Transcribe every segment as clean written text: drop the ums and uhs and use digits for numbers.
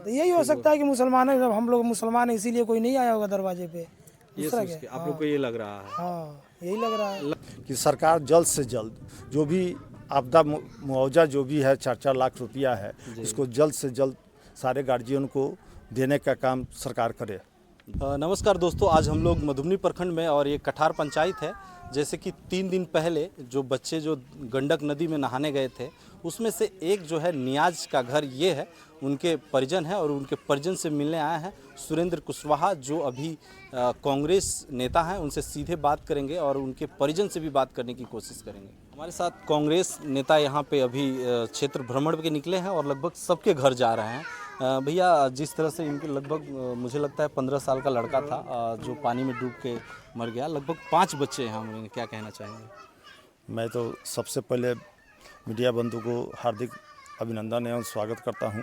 यही हो सकता है कि मुसलमान है, हम लोग मुसलमान हैं इसीलिए कोई नहीं आया होगा दरवाजे पे। दूसरा क्या? आप लोग को ये लग रहा है? हाँ, यही लग रहा है कि सरकार जल्द से जल्द जो भी आपदा मुआवजा जो भी है 4-4 लाख रुपया है, इसको जल्द से जल्द सारे गार्जियन को देने का काम सरकार करे। नमस्कार दोस्तों, आज हम लोग मधुबनी प्रखंड में और ये कठार पंचायत है। जैसे कि 3 दिन पहले जो बच्चे जो गंडक नदी में नहाने गए थे, उसमें से एक जो है नियाज का घर ये है, उनके परिजन है और उनके परिजन से मिलने आए हैं सुरेंद्र कुशवाहा जो अभी कांग्रेस नेता हैं। उनसे सीधे बात करेंगे और उनके परिजन से भी बात करने की कोशिश करेंगे। हमारे साथ कांग्रेस नेता यहाँ पे अभी क्षेत्र भ्रमण के निकले हैं और लगभग सबके घर जा रहे हैं। भैया, जिस तरह से इनके लगभग मुझे लगता है 15 साल का लड़का था जो पानी में डूब के मर गया, लगभग 5 बच्चे हैं हमारे, क्या कहना चाहेंगे? मैं तो सबसे पहले मीडिया बंधु को हार्दिक अभिनंदन एवं स्वागत करता हूं।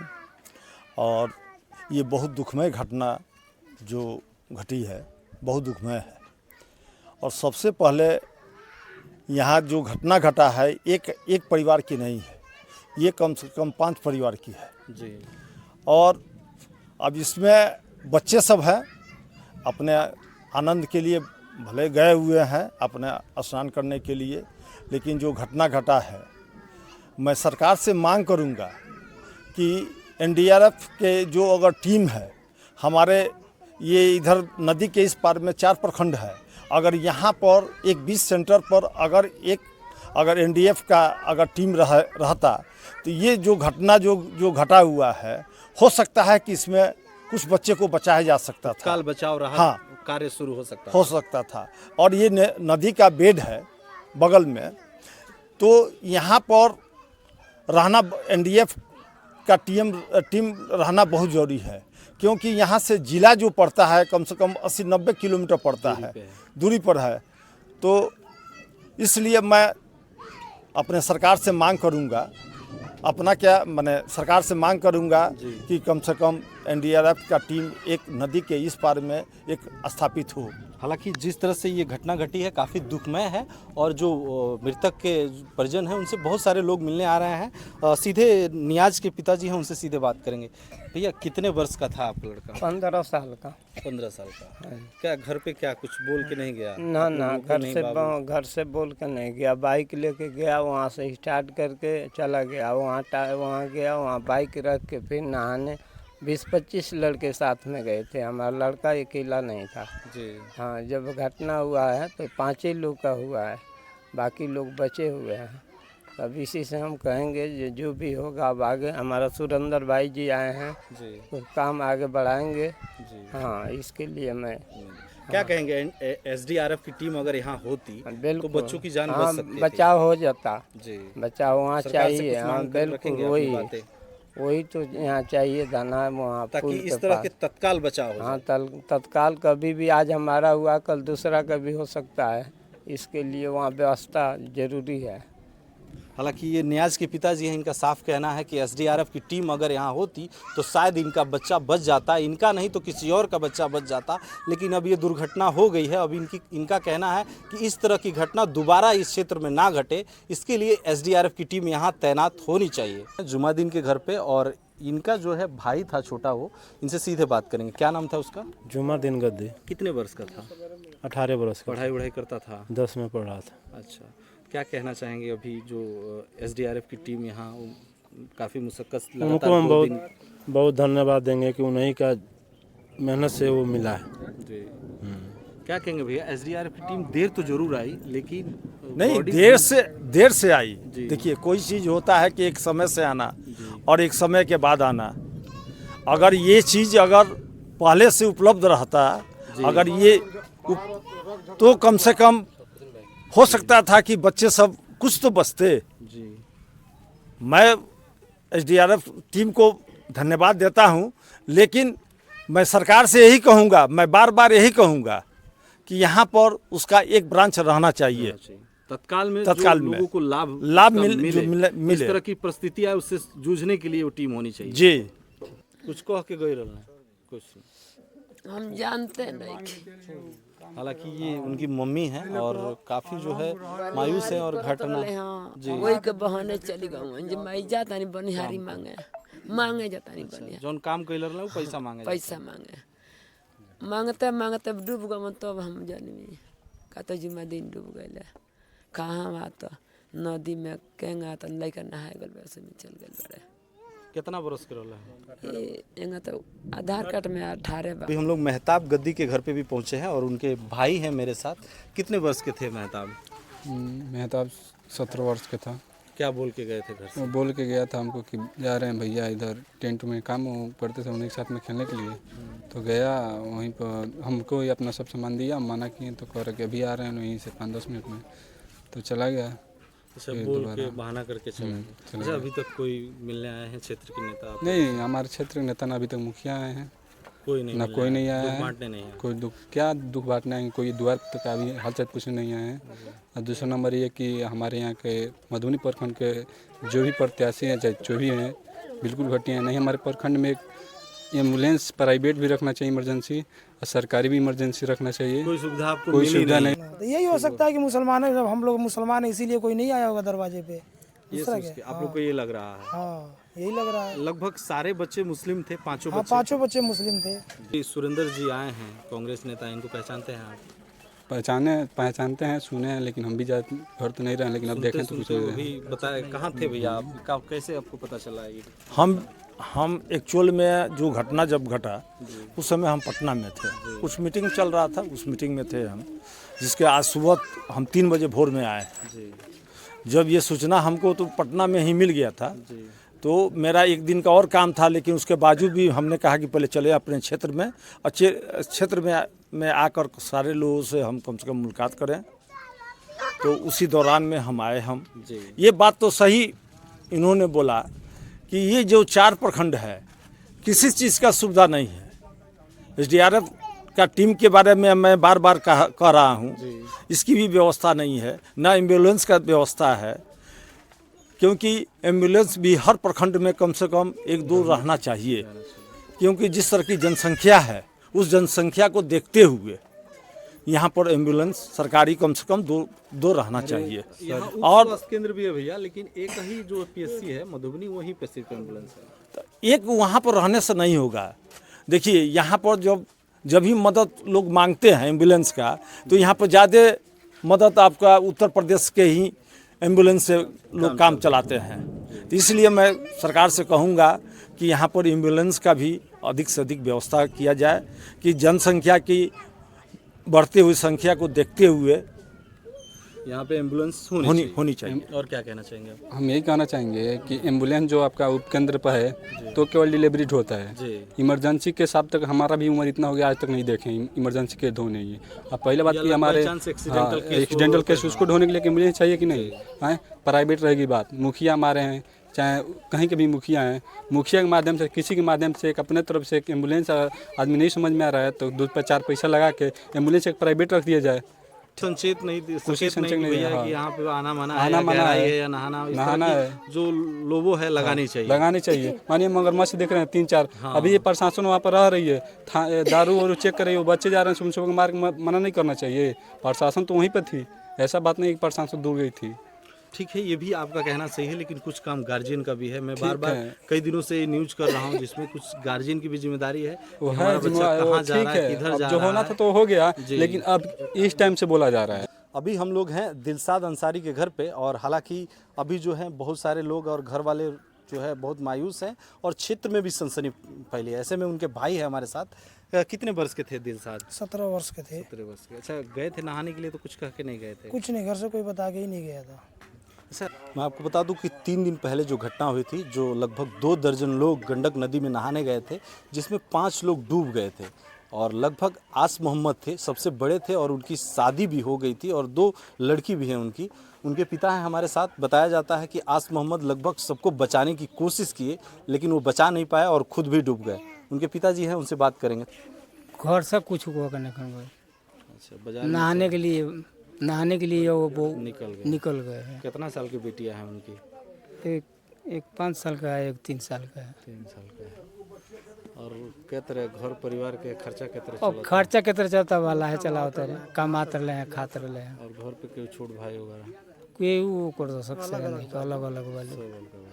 और ये बहुत दुखमय घटना जो घटी है, बहुत दुखमय है। और सबसे पहले यहाँ जो घटना घटा है एक परिवार की नहीं है, ये कम से कम 5 परिवार की है जी। और अब इसमें बच्चे सब हैं, अपने आनंद के लिए भले गए हुए हैं अपने स्नान करने के लिए, लेकिन जो घटना घटा है, मैं सरकार से मांग करूंगा कि एनडीआरएफ के जो अगर टीम है, हमारे ये इधर नदी के इस पार में 4 प्रखंड है, अगर यहाँ पर एक 20 सेंटर पर अगर एनडीएफ का अगर टीम रहता तो ये जो घटना जो घटा हुआ है, हो सकता है कि इसमें कुछ बच्चे को बचाया जा सकता था, काल बचाव रहा। हाँ, कार्य शुरू हो सकता था। और ये नदी का बेड है बगल में, तो यहाँ पर रहना एनडीएफ का टीम रहना बहुत ज़रूरी है, क्योंकि यहाँ से ज़िला जो पड़ता है कम से कम 80-90 किलोमीटर पड़ता है, दूरी पर है। तो इसलिए मैं अपने सरकार से मांग करूँगा, सरकार से मांग करूँगा कि कम से कम एनडीआरएफ का टीम एक नदी के इस पार में एक स्थापित हो। हालांकि जिस तरह से ये घटना घटी है काफ़ी दुखमय है और जो मृतक के परिजन हैं उनसे बहुत सारे लोग मिलने आ रहे हैं। सीधे नियाज के पिताजी हैं, उनसे सीधे बात करेंगे। भैया, कितने वर्ष का था आपका लड़का? 15 साल का। 15 साल का। क्या घर पे क्या कुछ बोल के नहीं गया? ना, घर से बोल के नहीं गया, बाइक लेके गया, वहाँ से स्टार्ट करके चला गया, वहाँ गया, वहाँ बाइक रख के फिर नहाने 20-25 लड़के साथ में गए थे, हमारा लड़का अकेला नहीं था जी। हाँ, जब घटना हुआ है तो 5 ही लोग का हुआ है, बाकी लोग बचे हुए हैं। अब इसी से हम कहेंगे जो भी होगा, अब आगे हमारा सुरेंद्र भाई जी आए हैं जी, तो काम आगे बढ़ाएंगे जी। हाँ, इसके लिए मैं क्या कहेंगे? एसडीआरएफ की टीम अगर यहाँ होती तो बच्चों की जान बच सकती थी। बचाव हो जाता जी, बचाव वहाँ सरकार से चाहिए। कुछ हाँ, मांग कर बिल्कुल रखेंगे वही तो यहाँ चाहिए दाना वहाँ, ताकि इस तरह के तत्काल बचाव हो। हाँ, तत्काल कभी भी आज हमारा हुआ कल दूसरा का भी हो सकता है, इसके लिए वहाँ व्यवस्था जरूरी है। हालांकि ये नियाज के पिताजी हैं, इनका साफ कहना है कि एसडीआरएफ की टीम अगर यहाँ होती तो शायद इनका बच्चा बच जाता, इनका नहीं तो किसी और का बच्चा बच जाता। लेकिन अब ये दुर्घटना हो गई है। अब इनका कहना है कि इस तरह की घटना दोबारा इस क्षेत्र में ना घटे, इसके लिए एसडीआरएफ की टीम यहाँ तैनात होनी चाहिए। जुमादीन के घर पे, और इनका जो है भाई था छोटा, वो इनसे सीधे बात करेंगे। क्या नाम था उसका? जुमादीन गद्दी। कितने वर्ष का था? 18 वर्ष का। पढ़ाई करता था? 10 में पढ़ रहा था। अच्छा, क्या कहना चाहेंगे? अभी जो एसडीआरएफ की टीम यहाँ काफ़ी मुशक्कत, उनको हम बहुत धन्यवाद देंगे कि उन्हीं का मेहनत से वो मिला है जी। क्या कहेंगे भैया, एसडीआरएफ की टीम देर तो जरूर आई, लेकिन नहीं, देर से आई। देखिए, कोई चीज़ होता है कि एक समय से आना और एक समय के बाद आना। अगर ये चीज़ अगर पहले से उपलब्ध रहता, अगर ये तो कम से कम हो सकता था कि बच्चे सब कुछ तो बचते जी। मैं एसडीआरएफ टीम को धन्यवाद देता हूं, लेकिन मैं सरकार से यही कहूंगा, मैं बार यही कहूंगा कि यहाँ पर उसका एक ब्रांच रहना चाहिए, तत्काल में लोगों को लाभ मिले। इस तरह की परिस्थिति है, उससे जूझने के लिए वो टीम होनी चाहिए जी। कुछ कह के गए रहना कुछ हम जानते नहीं। हालांकि ये उनकी मम्मी है और काफी जो है मायूस है और घटना हाँ, वही के बहाने चली गई जी, मैं जाता नहीं बनिहारी मांगे मांगे जाता नहीं बढ़िया जौन काम कैलर ना वो पैसा मांगे पैसा मांगे मांगते मांगते डूब गए तब हम जन्मी का तो जुम्मा दिन डूब गए कहाँ बात नदी में केंगा तो लड़का नहाए गल वैसे में चल गए बड़े कितना बरस के रहला है? ये तो आधार कार्ड में 18 अभी हम लोग मेहताब गद्दी के घर पे भी पहुंचे हैं और उनके भाई हैं मेरे साथ। कितने वर्ष के थे मेहताब? मेहताब 17 वर्ष का था। क्या बोल के गए थे घर से? वो बोल के गया था हमको कि जा रहे हैं भैया इधर टेंट में काम पड़ते थे उन्हीं के साथ में खेलने के लिए। तो गया वहीं पर हमको ही अपना सब सामान दिया, मना किए तो कह रहे कि अभी आ रहे हैं वहीं से 5-10 मिनट में। तो चला गया। अच्छा, बोल के बहाना करके चला गया। अच्छा, अभी तक कोई मिलने आए हैं क्षेत्र के नेता? नहीं, हमारे क्षेत्र के नेता ना अभी तक मुखिया आए हैं, कोई नहीं, ना कोई नहीं आया दुख है। बांटने नहीं आए। कोई दुख क्या दुख बांटना है, कोई द्वार तक अभी हालचाल पूछने नहीं आए हैं। और दूसरा नंबर ये कि हमारे यहाँ के मधुबनी प्रखंड के जो भी प्रत्याशी हैं चाहे जो भी हैं बिल्कुल घटिया नहीं। हमारे प्रखंड में एक एम्बुलेंस प्राइवेट भी रखना चाहिए इमरजेंसी, और सरकारी भी इमरजेंसी रखना चाहिए। कोई सुविधा आपको कोई मिली सुविधा नहीं। तो यही हो सकता है कि मुसलमान है, जब हम लोग मुसलमान हैं इसीलिए कोई नहीं आया होगा दरवाजे पे। ये सोच के आप लोग को ये लग रहा है? हाँ, यही लग रहा है। लगभग सारे बच्चे मुस्लिम थे, पांचों हाँ, बच्चे। 5 बच्चे मुस्लिम थे। ये सुरेंद्र जी आए हैं, कांग्रेस नेता, इनको पहचानते हैं आप? पहचानते हैं, सुने हैं, लेकिन हम भी जाते घर तो नहीं रहे, लेकिन अब देखें तो कुछ अभी बताए कहाँ थे भैया आप? कैसे आपको पता चला ये? हम एक्चुअल में जो घटना जब घटा उस समय हम पटना में थे, कुछ मीटिंग चल रहा था, उस मीटिंग में थे हम, जिसके आज सुबह हम 3 बजे भोर में आए। जब ये सूचना हमको तो पटना में ही मिल गया था, तो मेरा एक दिन का और काम था, लेकिन उसके बावजूद भी हमने कहा कि पहले चले अपने क्षेत्र में, अच्छे क्षेत्र में आकर सारे लोगों से हम कम से कम मुलाकात करें। तो उसी दौरान में हम आए। हम ये बात तो सही इन्होंने बोला कि ये जो 4 प्रखंड है किसी चीज़ का सुविधा नहीं है। SDRF का टीम के बारे में मैं बार बार कह रहा हूँ, इसकी भी व्यवस्था नहीं है, ना एम्बुलेंस का व्यवस्था है, क्योंकि एम्बुलेंस भी हर प्रखंड में कम से कम 1-2 रहना चाहिए, क्योंकि जिस तरह की जनसंख्या है उस जनसंख्या को देखते हुए यहाँ पर एम्बुलेंस सरकारी कम से कम 2 रहना चाहिए। और स्वास्थ्य केंद्र भी है भैया, लेकिन एक ही जो PSC है मधुबनी, वहीं पे सिर्फ एम्बुलेंस है। तो एक वहाँ पर रहने से नहीं होगा। देखिए, यहाँ पर जब भी मदद लोग मांगते हैं एम्बुलेंस का, तो यहाँ पर ज़्यादा मदद आपका उत्तर प्रदेश के ही एम्बुलेंस से लोग काम चलाते हैं। तो इसलिए मैं सरकार से कहूँगा कि यहाँ पर एम्बुलेंस का भी अधिक से अधिक व्यवस्था किया जाए, कि जनसंख्या की बढ़ती हुई संख्या को देखते हुए यहाँ पे एम्बुलेंस होनी चाहिए। और क्या कहना चाहेंगे आप? हम यही कहना चाहेंगे कि एम्बुलेंस जो आपका उपकेंद्र पर है तो केवल डिलीवरी होता है। इमरजेंसी के साथ तक हमारा भी उम्र इतना हो गया, आज तक नहीं देखे इमरजेंसी के ढोने ये। अब पहले बात की हमारे एक्सीडेंटल केस उसको ढोने के लिए एम्बुलेंस चाहिए कि नहीं है? प्राइवेट रहेगी बात। मुखिया हमारे हैं, चाहे कहीं के भी मुखिया हैं, मुखिया के माध्यम से, किसी के माध्यम से एक अपने तरफ से एक एम्बुलेंस आदमी नहीं समझ में आ रहा है तो 2-4 पैसा लगा के एम्बुलेंस एक प्राइवेट रख दिया जाए। संचेत नहीं भैया कि यहाँ पे आना मना है या नहाना है, जो लोगो है लगानी चाहिए। मानिए मगरमच्छ देख रहे हैं 3-4, अभी ये प्रशासन वहाँ पर रह रही है, दारू और चेक कर रही है, वो बच्चे जा रहे हैं, सुबह मार मना नहीं करना चाहिए। प्रशासन तो वहीं पर थी, ऐसा बात नहीं कि प्रशासन दूर गई थी। ठीक है, ये भी आपका कहना सही है, लेकिन कुछ काम गार्जियन का भी है। मैं बार कई दिनों से न्यूज कर रहा हूँ जिसमें कुछ गार्जियन की भी जिम्मेदारी है। वो है, ठीक है, जो होना था तो हो गया, लेकिन अब इस टाइम से बोला जा रहा है। अभी हम लोग हैं दिलशाद अंसारी के घर पे, और हालांकि अभी जो है बहुत सारे लोग और घर वाले जो है बहुत मायूस हैं, और क्षेत्र में भी सनसनी फैली है। ऐसे में उनके भाई है हमारे साथ। कितने वर्ष के थे दिलशाद? 17 वर्ष के थे। 17 वर्ष के। अच्छा, गए थे नहाने के लिए तो कुछ कह के नहीं गए थे? कुछ नहीं, घर से कोई बता के ही नहीं गया था। सर, मैं आपको बता दूं कि 3 दिन पहले जो घटना हुई थी, जो लगभग 2 दर्जन लोग गंडक नदी में नहाने गए थे, जिसमें 5 लोग डूब गए थे, और लगभग आस मोहम्मद थे, सबसे बड़े थे, और उनकी शादी भी हो गई थी, और 2 लड़की भी हैं उनकी। उनके पिता हैं हमारे साथ। बताया जाता है कि आस मोहम्मद लगभग सबको बचाने की कोशिश किए, लेकिन वो बचा नहीं पाए और खुद भी डूब गए। उनके पिताजी हैं, उनसे बात करेंगे। घर से कुछ हुआ करने अच्छा, नहाने के लिए वो निकल गए हैं। कितना साल की बेटियां हैं उनकी? एक 5 साल का है, एक 3 साल का है। 3 साल का है। और क्या तरह घर परिवार के खर्चा के तरह और खर्चा के तरह चलता वाला है, चलाते रहे, कमाते रहे, खाते रहे। और घर पे कोई छोट भाई वगैरह कोई वो कर सकते नहीं, अलग अलग वाले।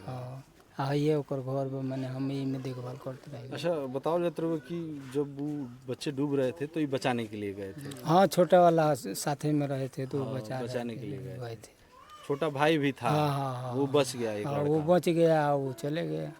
हाँ, आइए ओकर घर में मैंने हम ही में देखभाल करते रहे। अच्छा बताओ जाते रहो कि जब वो बच्चे डूब रहे थे तो ये बचाने के लिए गए थे? हाँ छोटा वाला साथे में रहे थे तो बचाने के लिए गए थे। छोटा भाई भी था। हाँ, वो बच गया एक हाँ लड़का। वो बच गया, वो चले गया।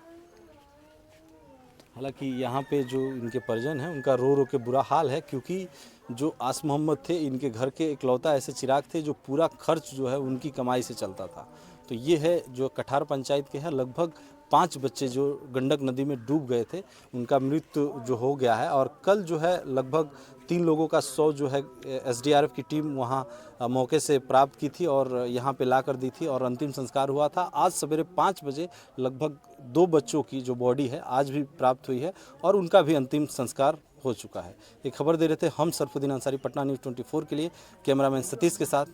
हालांकि यहाँ पे जो इनके परिजन हैं उनका रो रो के बुरा हाल है, क्योंकि जो आस मोहम्मद थे इनके घर के इकलौता ऐसे चिराग थे जो पूरा खर्च जो है उनकी कमाई से चलता था। तो ये है जो कठार पंचायत के हैं, लगभग 5 बच्चे जो गंडक नदी में डूब गए थे उनका मृत्यु जो हो गया है। और कल जो है लगभग 3 लोगों का शव जो है एसडीआरएफ की टीम वहाँ मौके से प्राप्त की थी और यहाँ पे ला कर दी थी और अंतिम संस्कार हुआ था। आज सवेरे 5 बजे लगभग 2 बच्चों की जो बॉडी है आज भी प्राप्त हुई है और उनका भी अंतिम संस्कार हो चुका है। ये खबर दे रहे थे हम सरफुद्दीन अंसारी, पटना न्यूज़ 24 के लिए। कैमरामैन सतीश के साथ,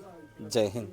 जय हिंद।